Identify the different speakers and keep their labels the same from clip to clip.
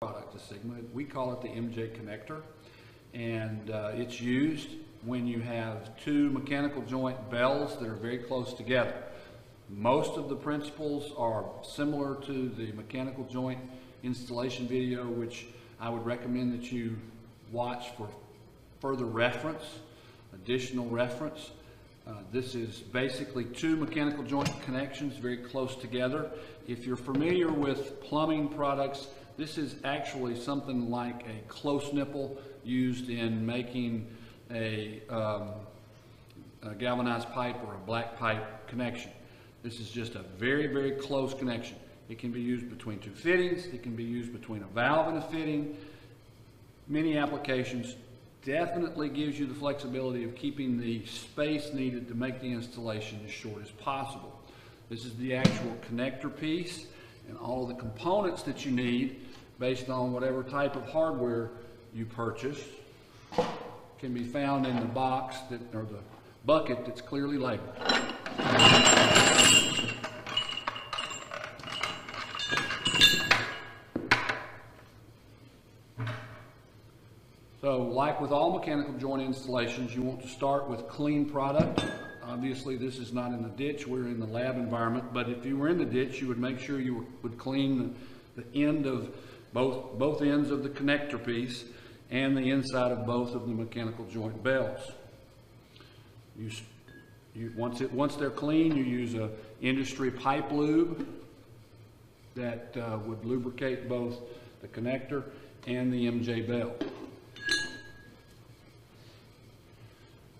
Speaker 1: product to Sigma. We call it the MJ connector, and it's used when you have two mechanical joint bells that are very close together. Most of the principles are similar to the mechanical joint installation video, which I would recommend that you watch for further reference, additional reference. This is basically two mechanical joint connections very close together. If you're familiar with plumbing products, this is actually something like a close nipple used in making a galvanized pipe or a black pipe connection. This is just a very, very close connection. It can be used between two fittings. It can be used between a valve and a fitting. Many applications. Definitely gives you the flexibility of keeping the space needed to make the installation as short as possible. This is the actual connector piece, and all of the components that you need based on whatever type of hardware you purchase can be found in the box or the bucket that's clearly labeled. So, like with all mechanical joint installations, you want to start with clean product. Obviously, this is not in the ditch. We're in the lab environment, but if you were in the ditch, you would make sure you would clean the end of both ends of the connector piece and the inside of both of the mechanical joint bells. Once they're clean, you use a industry pipe lube that would lubricate both the connector and the MJ bell.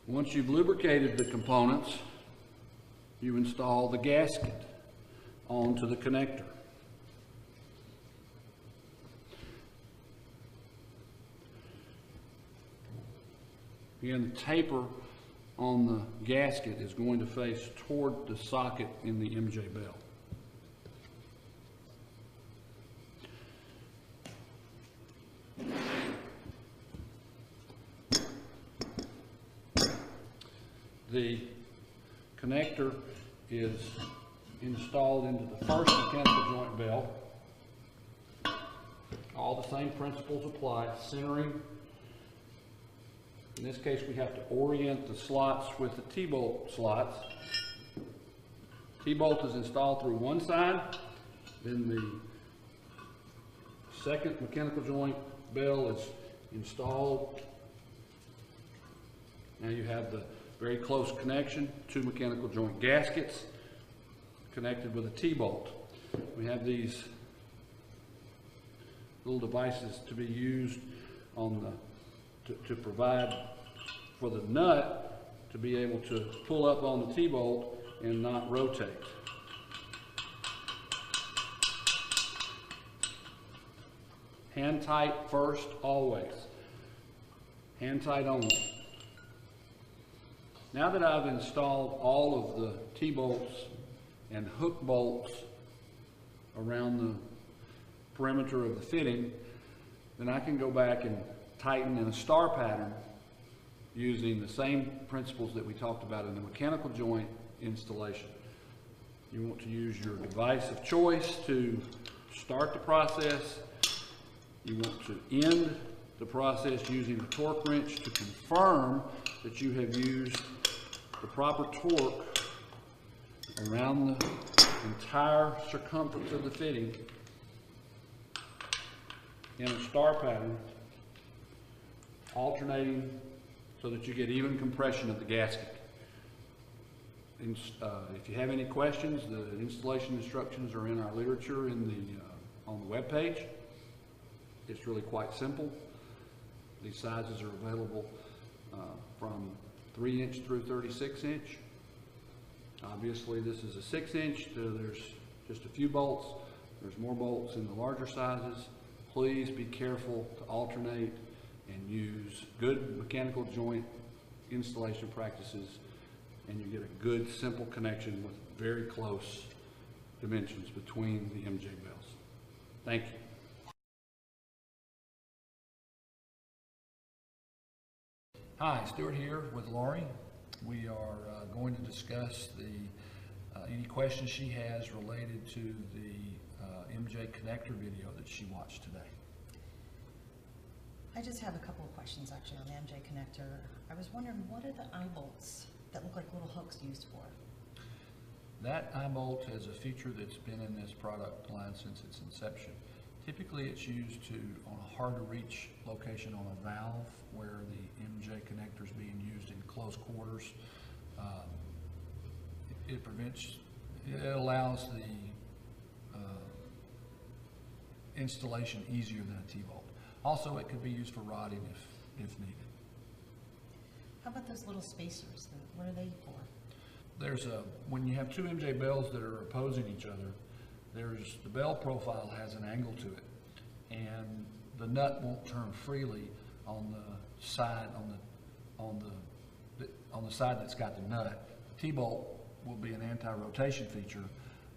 Speaker 1: Once you've lubricated the components, you install the gasket onto the connector. Again, the taper on the gasket is going to face toward the socket in the MJ bell. The connector is installed into the first mechanical joint bell. All the same principles apply. Centering. In this case, we have to orient the slots with the T-bolt slots. T-bolt is installed through one side, then the second mechanical joint bell is installed. Now you have the very close connection, two mechanical joint gaskets connected with a T-bolt. We have these little devices to be used on to provide for the nut to be able to pull up on the T-bolt and not rotate. Hand tight first, always. Hand tight only. Now that I've installed all of the T-bolts and hook bolts around the perimeter of the fitting, then I can go back and tighten in a star pattern using the same principles that we talked about in the mechanical joint installation. You want to use your device of choice to start the process. You want to end the process using a torque wrench to confirm that you have used the proper torque around the entire circumference of the fitting in a star pattern, alternating so that you get even compression of the gasket. If you have any questions, the installation instructions are in our literature on the web page. It's really quite simple. These sizes are available from 3" through 36". Obviously, this is a 6". There's just a few bolts. There's more bolts in the larger sizes. Please be careful to alternate and use good mechanical joint installation practices, and you get a good, simple connection with very close dimensions between the MJ bells. Thank you. Hi, Stuart here with Lori. We are going to discuss any questions she has related to the MJ connector video that she watched today.
Speaker 2: I just have a couple of questions actually on the MJ connector. I was wondering, what are the eye bolts that look like little hooks used for?
Speaker 1: That eye bolt is a feature that's been in this product line since its inception. Typically, it's used on a hard-to-reach location on a valve where the MJ connector is being used in close quarters. It allows the installation easier than a T-bolt. Also, it could be used for rodding if needed.
Speaker 2: How about those little spacers? What are they for?
Speaker 1: When you have two MJ bells that are opposing each other, the bell profile has an angle to it, and the nut won't turn freely on the side on the side that's got the nut. The T-bolt will be an anti-rotation feature,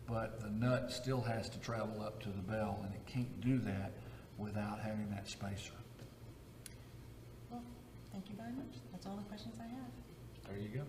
Speaker 1: but the nut still has to travel up to the bell, and it can't do that without having that spacer.
Speaker 2: Well, thank you very much. That's all the questions I have.
Speaker 1: There you go.